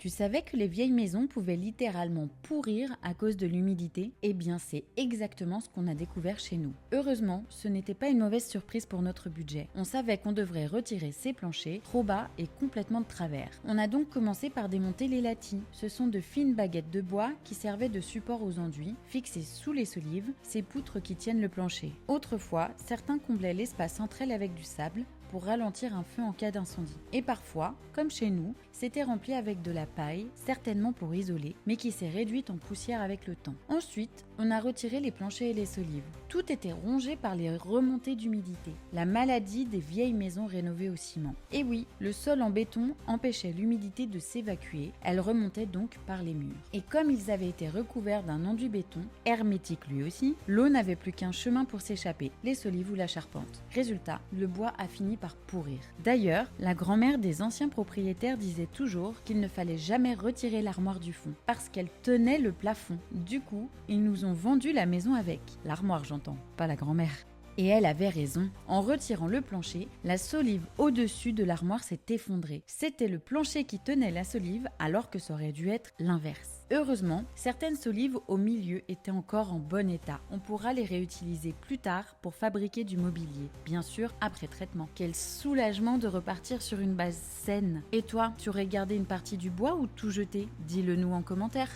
Tu savais que les vieilles maisons pouvaient littéralement pourrir à cause de l'humidité? Eh bien, c'est exactement ce qu'on a découvert chez nous. Heureusement, ce n'était pas une mauvaise surprise pour notre budget. On savait qu'on devrait retirer ces planchers trop bas et complètement de travers. On a donc commencé par démonter les lattis. Ce sont de fines baguettes de bois qui servaient de support aux enduits, fixées sous les solives, ces poutres qui tiennent le plancher. Autrefois, certains comblaient l'espace entre elles avec du sable pour ralentir un feu en cas d'incendie. Et parfois, comme chez nous, c'était rempli avec de la paille, certainement pour isoler, mais qui s'est réduite en poussière avec le temps. Ensuite, on a retiré les planchers et les solives. Tout était rongé par les remontées d'humidité, la maladie des vieilles maisons rénovées au ciment. Et oui, le sol en béton empêchait l'humidité de s'évacuer, elle remontait donc par les murs. Et comme ils avaient été recouverts d'un enduit béton, hermétique lui aussi, l'eau n'avait plus qu'un chemin pour s'échapper, les solives ou la charpente. Résultat, le bois a fini par pourrir. D'ailleurs, la grand-mère des anciens propriétaires disait toujours qu'il ne fallait jamais retirer l'armoire du fond, parce qu'elle tenait le plafond. Du coup, ils nous ont vendu la maison avec. L'armoire, j'entends, pas la grand-mère. Et elle avait raison. En retirant le plancher, la solive au-dessus de l'armoire s'est effondrée. C'était le plancher qui tenait la solive alors que ça aurait dû être l'inverse. Heureusement, certaines solives au milieu étaient encore en bon état. On pourra les réutiliser plus tard pour fabriquer du mobilier. Bien sûr, après traitement. Quel soulagement de repartir sur une base saine. Et toi, tu aurais gardé une partie du bois ou tout jeté? Dis-le nous en commentaire.